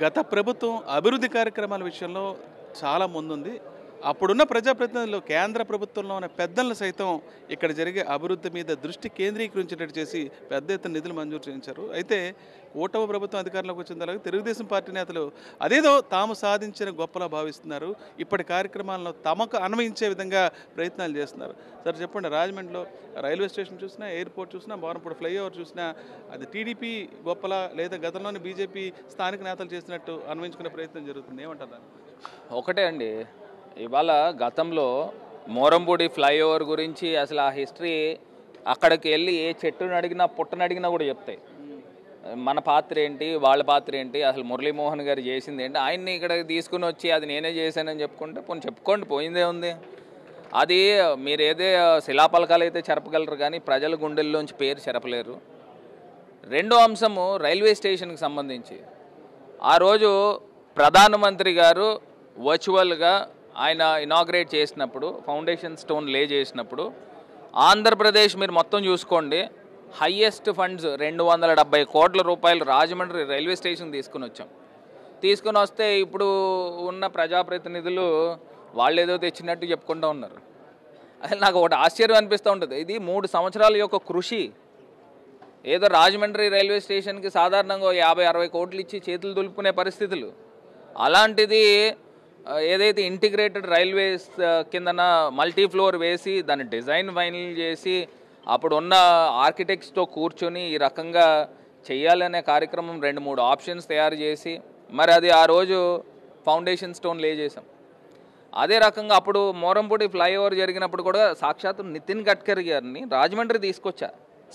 గత ప్రభుత్వం అభివృద్ధి కార్యక్రమాల విషయంలో చాలా ముందుంది. అప్పుడున్న ప్రజాప్రతినిధులు కేంద్ర ప్రభుత్వంలో ఉన్న పెద్దలను సైతం ఇక్కడ జరిగే అభివృద్ధి మీద దృష్టి కేంద్రీకరించేటట్టు చేసి పెద్ద ఎత్తున నిధులు మంజూరు చేయించారు. అయితే కూటమి ప్రభుత్వం అధికారంలోకి వచ్చిన తర్వాత తెలుగుదేశం పార్టీ నేతలు అదేదో తాము సాధించిన గొప్పలా భావిస్తున్నారు. ఇప్పటి కార్యక్రమాలను తమకు అన్వయించే విధంగా ప్రయత్నాలు చేస్తున్నారు. సార్ చెప్పండి, రాజమండ్రిలో రైల్వే స్టేషన్ చూసినా, ఎయిర్పోర్ట్ చూసినా, బోరంపూడి ఫ్లైఓవర్ చూసినా అది టీడీపీ గొప్పలా లేదా గతంలోని బీజేపీ స్థానిక నేతలు చేసినట్టు అన్వయించుకునే ప్రయత్నం జరుగుతుంది, ఏమంటారు? ఒకటే అండి, ఇవాళ గతంలో మోరంపూడి ఫ్లైఓవర్ గురించి అసలు ఆ హిస్టరీ అక్కడికి వెళ్ళి ఏ చెట్టుని అడిగినా పుట్టని అడిగినా కూడా చెప్తాయి. మన పాత్ర ఏంటి, వాళ్ళ పాత్ర ఏంటి, అసలు మురళీమోహన్ గారు చేసింది ఏంటి, ఆయన్ని ఇక్కడ తీసుకుని వచ్చి అది నేనే చేశానని చెప్పుకుంటే పోనీ చెప్పుకోండి, పోయిందే ఉంది. అది మీరు ఏదే శిలాపలకాలు అయితే చెరపగలరు కానీ ప్రజల గుండెల్లోంచి పేరు చెరపలేరు. రెండో అంశము రైల్వే స్టేషన్కి సంబంధించి ఆ రోజు ప్రధానమంత్రి గారు వర్చువల్గా ఆయన ఇనాగ్రేట్ చేసినప్పుడు, ఫౌండేషన్ స్టోన్ లే చేసినప్పుడు ఆంధ్రప్రదేశ్ మీరు మొత్తం చూసుకోండి, హయ్యెస్ట్ ఫండ్స్ 270 కోట్ల రూపాయలు రాజమండ్రి రైల్వే స్టేషన్ తీసుకుని వస్తే ఇప్పుడు ఉన్న ప్రజాప్రతినిధులు వాళ్ళు ఏదో తెచ్చినట్టు చెప్పుకుంటూ ఉన్నారు. అసలు నాకు ఒకటి ఆశ్చర్యం అనిపిస్తూ ఉంటుంది, ఇది 3 సంవత్సరాల యొక్క కృషి. ఏదో రాజమండ్రి రైల్వే స్టేషన్కి సాధారణంగా 50-60 కోట్లు ఇచ్చి చేతులు దులుపుకునే పరిస్థితులు, అలాంటిది ఏదైతే ఇంటిగ్రేటెడ్ రైల్వేస్ కిందన మల్టీ ఫ్లోర్ వేసి దాని డిజైన్ ఫైనల్ చేసి అప్పుడు ఉన్న ఆర్కిటెక్ట్స్తో కూర్చొని ఈ రకంగా చెయ్యాలనే కార్యక్రమం 2-3 ఆప్షన్స్ తయారు చేసి మరి అది ఆ రోజు ఫౌండేషన్ స్టోన్ లే చేసాం. అదే రకంగా అప్పుడు మోరంపూడి ఫ్లైఓవర్ జరిగినప్పుడు కూడా సాక్షాత్తు నితిన్ గడ్కరీ గారిని రాజమండ్రి తీసుకొచ్చా,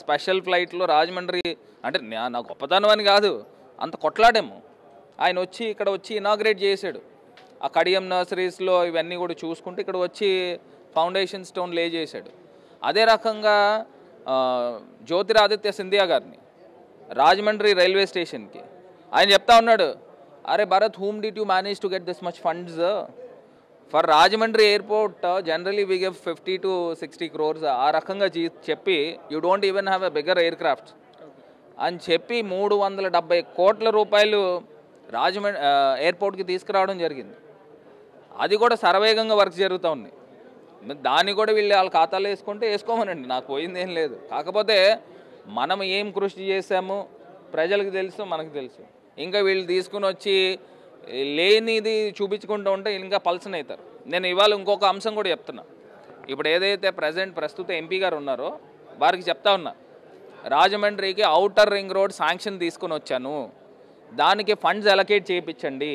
స్పెషల్ ఫ్లైట్లో రాజమండ్రి. అంటే నా గొప్పతనం అని కాదు, అంత కొట్లాడాము. ఆయన వచ్చి ఇక్కడ వచ్చి ఇనాగ్రేట్ చేశాడు. ఆ కడియం నర్సరీస్లో ఇవన్నీ కూడా చూసుకుంటే ఇక్కడ వచ్చి ఫౌండేషన్ స్టోన్ లే చేశాడు. అదే రకంగా జ్యోతిరాదిత్య సింధియా గారిని రాజమండ్రి రైల్వే స్టేషన్కి ఆయన చెప్తా ఉన్నాడు, అరే Bharat, whom did you manage to get this much funds for Rajahmundry airport, generally we give 50 to 60 crores. ఆ రకంగా చెప్పి you don't even have a bigger air craft అని చెప్పి 370 కోట్ల రూపాయలు రాజమండ్రి ఎయిర్పోర్ట్కి తీసుకురావడం జరిగింది. అది కూడా శరవేగంగా వర్క్ జరుగుతూ ఉన్నాయి. దాన్ని కూడా వీళ్ళు వాళ్ళ ఖాతాలో వేసుకుంటే వేసుకోమనండి, నాకు పోయింది ఏం లేదు. కాకపోతే మనం ఏం కృషి చేసాము ప్రజలకు తెలుసు, మనకు తెలుసు. ఇంకా వీళ్ళు తీసుకుని వచ్చి లేనిది చూపించుకుంటూ ఉంటే ఇంకా పల్సన్ అవుతారు. నేను ఇవాళ ఇంకొక అంశం కూడా చెప్తున్నా. ఇప్పుడు ఏదైతే ప్రస్తుత ఎంపీ గారు ఉన్నారో వారికి చెప్తా ఉన్నా, రాజమండ్రికి ఔటర్ రింగ్ రోడ్ శాంక్షన్ తీసుకుని వచ్చాను, దానికి ఫండ్స్ అలొకేట్ చేయించండి.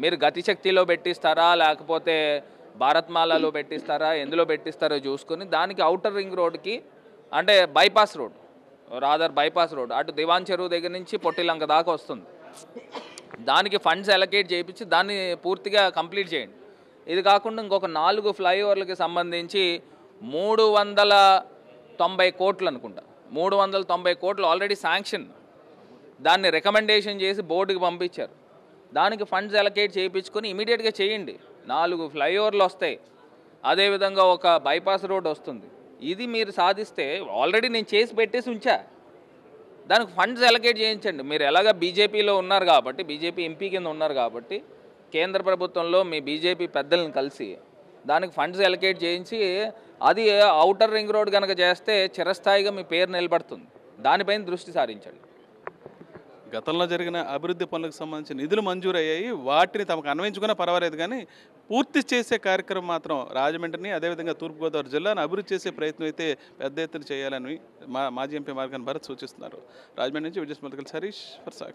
మీరు గతిశక్తిలో పెట్టిస్తారా లేకపోతే భారత్మాలలో పెట్టిస్తారా, ఎందులో పెట్టిస్తారో చూసుకొని దానికి ఔటర్ రింగ్ రోడ్కి, అంటే బైపాస్ రోడ్, బైపాస్ రోడ్ అటు దివాన్ చెరువు దగ్గర నుంచి పొట్టిలంక దాకా వస్తుంది, దానికి ఫండ్స్ అలొకేట్ చేయించి దాన్ని పూర్తిగా కంప్లీట్ చేయండి. ఇది కాకుండా ఇంకొక 4 ఫ్లైఓవర్లకి సంబంధించి 390 కోట్లు అనుకుంటా, 390 కోట్లు ఆల్రెడీ శాంక్షన్, దాన్ని రికమెండేషన్ చేసి బోర్డుకి పంపించారు. దానికి ఫండ్స్ అలొకేట్ చేయించుకొని ఇమీడియట్గా చేయండి. 4 ఫ్లైఓవర్లు వస్తాయి, అదేవిధంగా ఒక బైపాస్ రోడ్ వస్తుంది. ఇది మీరు సాధిస్తే ఆల్రెడీ నేను చేసి పెట్టేసి ఉంచా, దానికి ఫండ్స్ అలొకేట్ చేయించండి. మీరు ఎలాగ బీజేపీలో ఉన్నారు కాబట్టి, బీజేపీ ఎంపీ కింద ఉన్నారు కాబట్టి కేంద్ర ప్రభుత్వంలో మీ బీజేపీ పెద్దలను కలిసి దానికి ఫండ్స్ అలొకేట్ చేయించి అది ఔటర్ రింగ్ రోడ్ కనుక చేస్తే చిరస్థాయిగా మీ పేరు నిలబడుతుంది. దానిపైన దృష్టి సారించండి. గతంలో జరిగిన అభివృద్ధి పనులకు సంబంధించిన నిధులు మంజూరయ్యాయి, వాటిని తమకు అన్వయించుకున్నా పర్వాలేదు, కానీ పూర్తి చేసే కార్యక్రమం మాత్రం రాజమండ్రిని అదేవిధంగా తూర్పుగోదావరి జిల్లాను అభివృద్ధి చేసే ప్రయత్నం అయితే పెద్ద ఎత్తున చేయాలని మాజీ ఎంపీ మార్గాన్ భరత్ సూచిస్తున్నారు. రాజమండ్రి నుంచి విజయస్మృతికల్ హరీష్ ఫర్ సాక్షి.